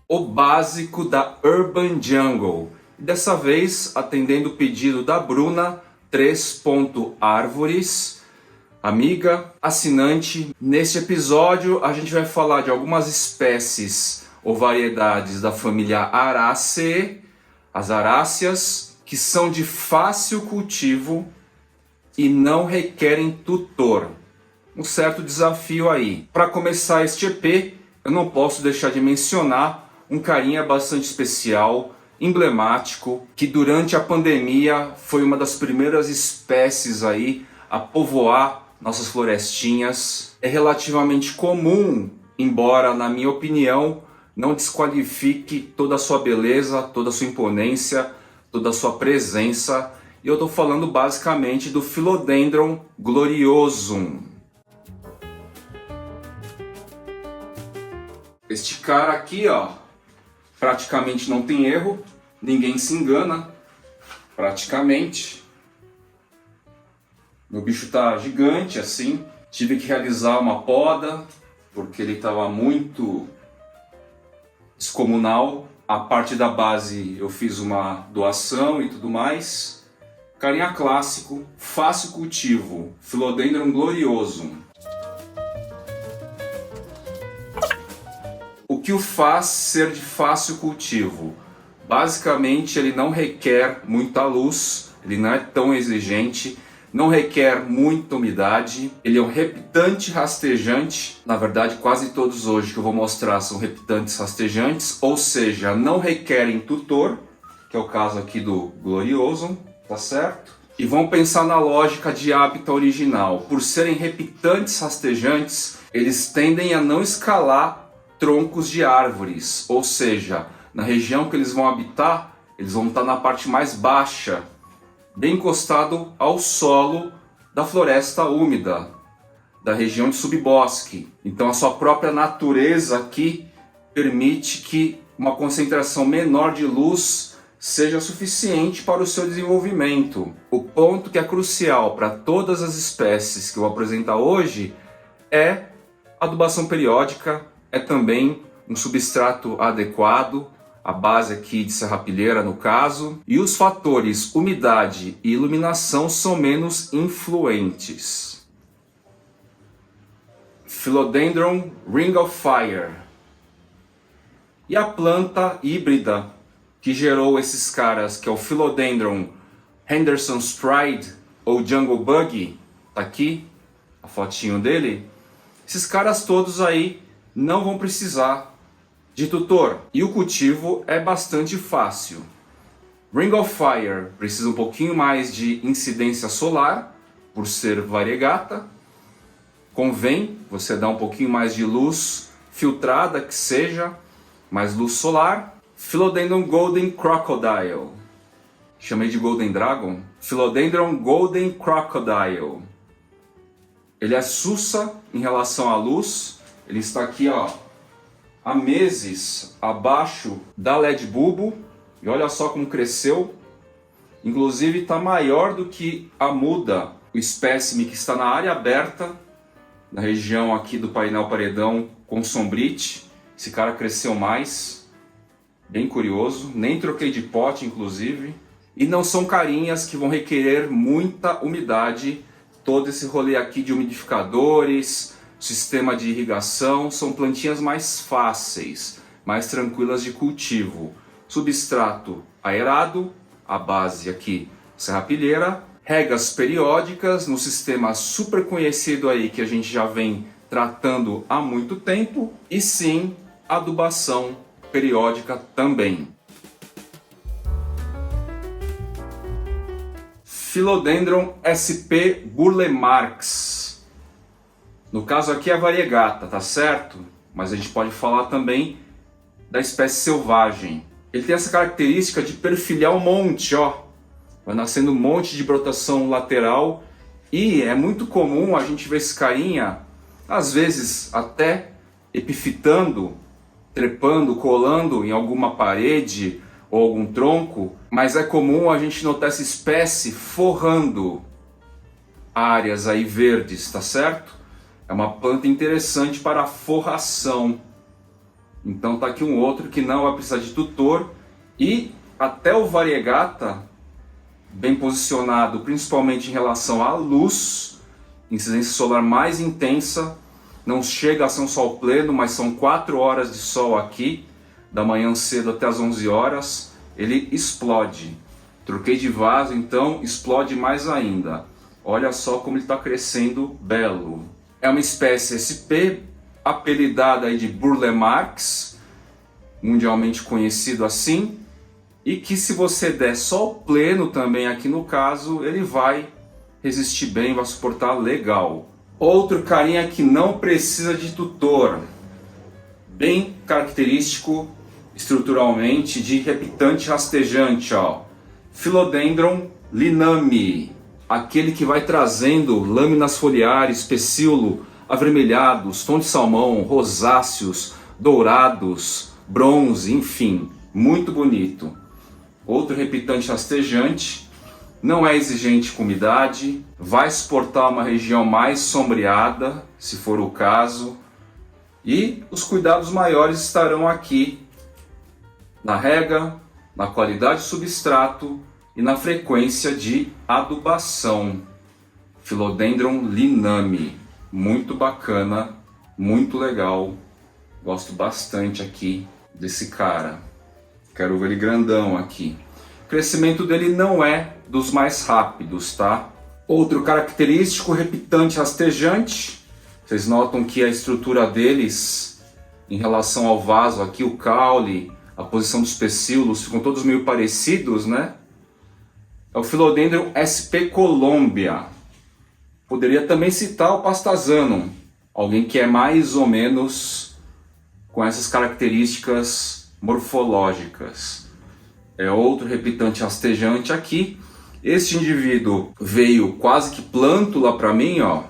o básico da Urban Jungle. E dessa vez, atendendo o pedido da Bruna, 3 árvores, amiga, assinante. Neste episódio a gente vai falar de algumas espécies ou variedades da família Araceae, as aráceas, que são de fácil cultivo e não requerem tutor. Um certo desafio aí. Para começar este EP, eu não posso deixar de mencionar um carinha bastante especial, emblemático, que durante a pandemia foi uma das primeiras espécies aí a povoar nossas florestinhas. É relativamente comum, embora na minha opinião não desqualifique toda a sua beleza, toda a sua imponência, toda a sua presença. E eu estou falando basicamente do Philodendron gloriosum. Este cara aqui, ó, praticamente não tem erro, ninguém se engana, praticamente. Meu bicho tá gigante assim, tive que realizar uma poda, porque ele estava muito descomunal. A parte da base eu fiz uma doação e tudo mais. Carinha clássico, fácil cultivo, Philodendron gloriosum. O que o faz ser de fácil cultivo? Basicamente ele não requer muita luz, ele não é tão exigente, não requer muita umidade, ele é um reptante rastejante. Na verdade quase todos hoje que eu vou mostrar são reptantes rastejantes, ou seja, não requerem tutor, que é o caso aqui do gloriosum, tá certo? E vamos pensar na lógica de hábitat original. Por serem reptantes rastejantes, eles tendem a não escalar troncos de árvores, ou seja, na região que eles vão habitar, eles vão estar na parte mais baixa, bem encostado ao solo da floresta úmida, da região de subbosque. Então a sua própria natureza aqui permite que uma concentração menor de luz seja suficiente para o seu desenvolvimento. O ponto que é crucial para todas as espécies que eu vou apresentar hoje é adubação periódica, é também um substrato adequado, a base aqui de serrapilheira no caso, e os fatores umidade e iluminação são menos influentes. Philodendron Ring of Fire. E a planta híbrida que gerou esses caras, que é o Philodendron Henderson's Pride ou Jungle Bug, tá aqui a fotinho dele. Esses caras todos aí não vão precisar de tutor e o cultivo é bastante fácil. Ring of Fire precisa um pouquinho mais de incidência solar por ser variegata. Convém você dar um pouquinho mais de luz filtrada, que seja mais luz solar. Philodendron Golden Crocodile, chamei de Golden Dragon. Philodendron Golden Crocodile, ele é sussa em relação à luz. Ele está aqui, ó, há meses abaixo da LED bulbo e olha só como cresceu. Inclusive está maior do que a muda, o espécime que está na área aberta, na região aqui do painel paredão com sombrite. Esse cara cresceu mais, bem curioso, nem troquei de pote inclusive. E não são carinhas que vão requerer muita umidade. Todo esse rolê aqui de umidificadores, sistema de irrigação, são plantinhas mais fáceis, mais tranquilas de cultivo. Substrato aerado, a base aqui serrapilheira, regas periódicas no sistema super conhecido aí que a gente já vem tratando há muito tempo, e sim, adubação periódica também. Philodendron sp Burle Marx. No caso aqui é a variegata, tá certo? Mas a gente pode falar também da espécie selvagem. Ele tem essa característica de perfilhar um monte, ó. Vai nascendo um monte de brotação lateral. E é muito comum a gente ver esse carinha, às vezes até epifitando, trepando, colando em alguma parede ou algum tronco. Mas é comum a gente notar essa espécie forrando áreas aí verdes, tá certo? É uma planta interessante para a forração. Então tá aqui um outro que não vai precisar de tutor, e até o variegata, bem posicionado, principalmente em relação à luz, incidência solar mais intensa, não chega a ser um sol pleno, mas são 4 horas de sol aqui, da manhã cedo até as 11 horas, ele explode. Troquei de vaso, então explode mais ainda. Olha só como ele está crescendo belo. É uma espécie SP, apelidada aí de Burle Marx, mundialmente conhecido assim, e que se você der sol pleno também aqui no caso, ele vai resistir bem, vai suportar legal. Outro carinha que não precisa de tutor, bem característico estruturalmente de reptante rastejante, ó. Philodendron liname, aquele que vai trazendo lâminas foliares, pecíolo, avermelhados, tom de salmão, rosáceos, dourados, bronze, enfim, muito bonito. Outro reptante rastejante, não é exigente com umidade, vai suportar uma região mais sombreada, se for o caso, e os cuidados maiores estarão aqui na rega, na qualidade de substrato e na frequência de adubação. Philodendron liname, muito bacana, muito legal, gosto bastante aqui desse cara. Quero ver ele grandão aqui. O crescimento dele não é dos mais rápidos, tá? Outro característico, reptante rastejante. Vocês notam que a estrutura deles, em relação ao vaso aqui, o caule, a posição dos pecíolos, ficam todos meio parecidos, né? É o Philodendron SP Colombia. Poderia também citar o Pastazanum, alguém que é mais ou menos com essas características morfológicas. É outro reptante rastejante aqui. Este indivíduo veio quase que plântula para mim, ó.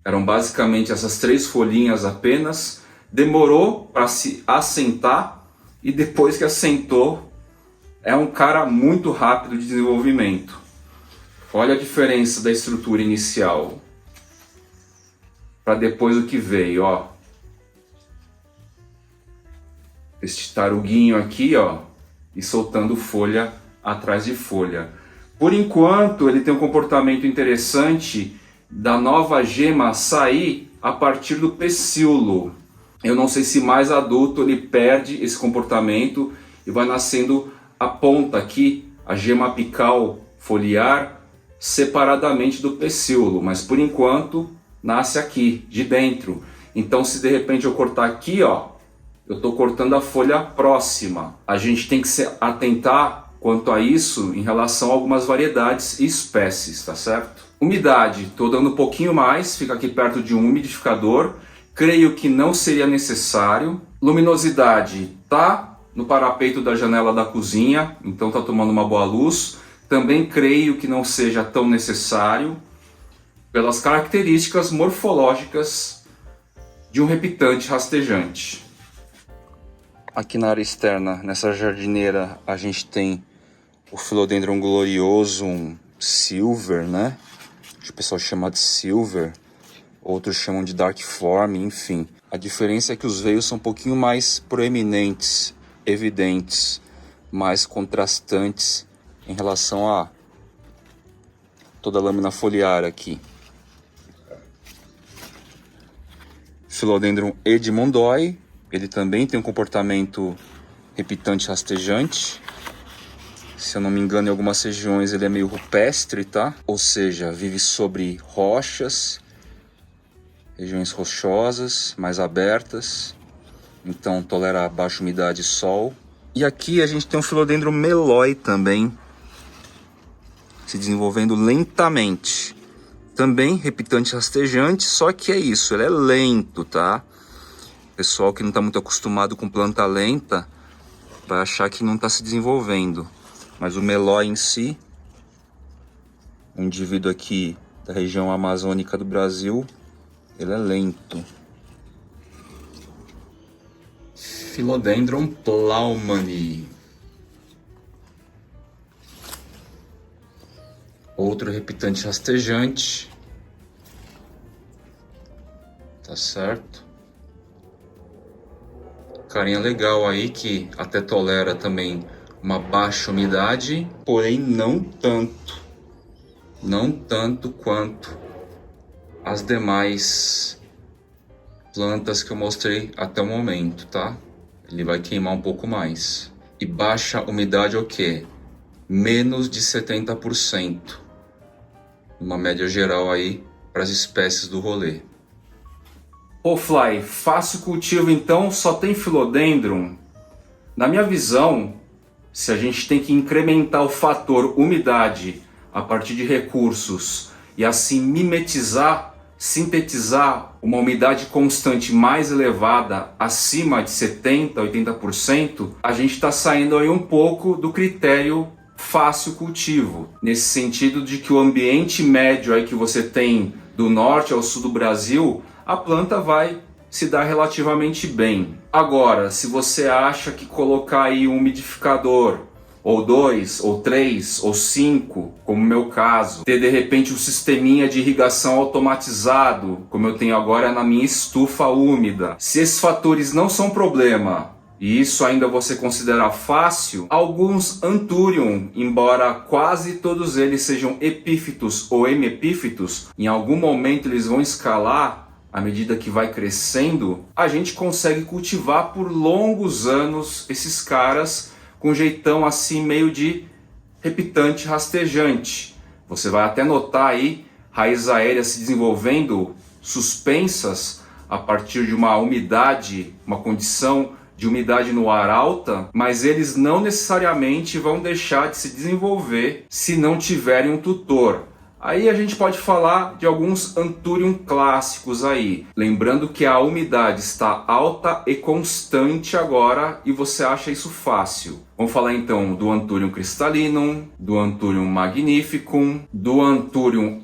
Eram basicamente essas 3 folhinhas apenas. Demorou para se assentar e depois que assentou, é um cara muito rápido de desenvolvimento. Olha a diferença da estrutura inicial para depois o que veio, ó. Este taruguinho aqui, ó, e soltando folha atrás de folha. Por enquanto, ele tem um comportamento interessante da nova gema sair a partir do pecíolo. Eu não sei se mais adulto ele perde esse comportamento e vai nascendo a ponta aqui, a gema apical foliar, separadamente do pecíolo, mas por enquanto nasce aqui, de dentro. Então se de repente eu cortar aqui, ó, eu estou cortando a folha próxima. A gente tem que se atentar quanto a isso em relação a algumas variedades e espécies, tá certo? Umidade, estou dando um pouquinho mais, fica aqui perto de um umidificador. Creio que não seria necessário. Luminosidade, tá no parapeito da janela da cozinha, então tá tomando uma boa luz. Também creio que não seja tão necessário, pelas características morfológicas de um reptante rastejante. Aqui na área externa, nessa jardineira, a gente tem o Philodendron gloriosum silver, né? Que o pessoal chama de silver, outros chamam de dark form, enfim. A diferença é que os veios são um pouquinho mais proeminentes, evidentes, mais contrastantes em relação a toda a lâmina foliar aqui. Philodendron edmondoi, ele também tem um comportamento reptante rastejante. Se eu não me engano, em algumas regiões ele é meio rupestre, tá? Ou seja, vive sobre rochas, regiões rochosas, mais abertas. Então tolera baixa umidade e sol. E aqui a gente tem um Philodendron meloi também, se desenvolvendo lentamente. Também reptante rastejante, só que é isso, ele é lento, tá? Pessoal que não está muito acostumado com planta lenta vai achar que não está se desenvolvendo. Mas o meloi em si, um indivíduo aqui da região amazônica do Brasil, ele é lento. Philodendron plaumani. Outro reptante rastejante. Tá certo? Carinha legal aí que até tolera também uma baixa umidade, porém não tanto quanto as demais plantas que eu mostrei até o momento, tá? Ele vai queimar um pouco mais. E baixa umidade é o quê? Menos de 70%. Uma média geral aí para as espécies do rolê. Ô Fly, fácil cultivo então só tem Philodendron? Na minha visão, se a gente tem que incrementar o fator umidade a partir de recursos e assim sintetizar uma umidade constante mais elevada, acima de 70%, 80%, a gente está saindo aí um pouco do critério fácil cultivo, nesse sentido de que o ambiente médio aí que você tem do norte ao sul do Brasil, a planta vai se dar relativamente bem. Agora, se você acha que colocar aí um umidificador, ou 2, ou 3, ou 5, como no meu caso, ter de repente um sisteminha de irrigação automatizado, como eu tenho agora na minha estufa úmida, se esses fatores não são problema, e isso ainda você considera fácil, alguns Anthurium, embora quase todos eles sejam epífitos ou hemepífitos, em algum momento eles vão escalar à medida que vai crescendo, a gente consegue cultivar por longos anos esses caras com um jeitão assim meio de repitante rastejante. Você vai até notar aí raízes aéreas se desenvolvendo suspensas a partir de uma umidade, uma condição de umidade no ar alta, mas eles não necessariamente vão deixar de se desenvolver se não tiverem um tutor. Aí a gente pode falar de alguns Anthurium clássicos aí, lembrando que a umidade está alta e constante agora e você acha isso fácil. Vamos falar então do Anthurium crystallinum, do Anthurium magnificum, do Anthurium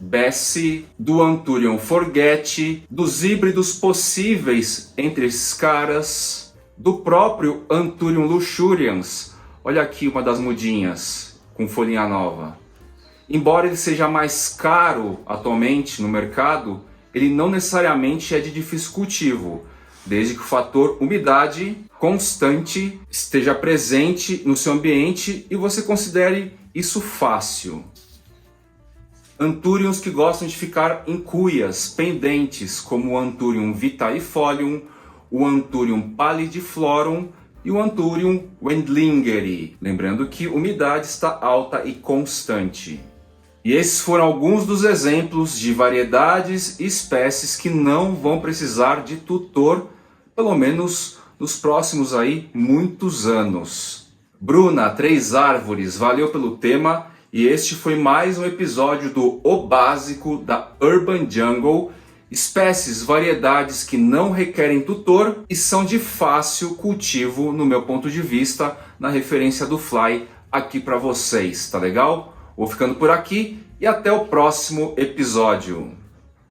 Bessie, do Anthurium forget, dos híbridos possíveis entre esses caras, do próprio Anthurium luxurians. Olha aqui uma das mudinhas com folhinha nova. Embora ele seja mais caro atualmente no mercado, ele não necessariamente é de difícil cultivo, desde que o fator umidade constante esteja presente no seu ambiente e você considere isso fácil. Anthuriums que gostam de ficar em cuias, pendentes, como o Anthurium vitaifolium, o Anthurium pallidiflorum e o Anthurium wendlingeri, lembrando que a umidade está alta e constante. E esses foram alguns dos exemplos de variedades e espécies que não vão precisar de tutor, pelo menos nos próximos aí muitos anos. Bruna, 3 árvores, valeu pelo tema e este foi mais um episódio do O Básico da Urban Jungle, espécies, variedades que não requerem tutor e são de fácil cultivo no meu ponto de vista, na referência do Fly aqui para vocês, tá legal? Vou ficando por aqui e até o próximo episódio.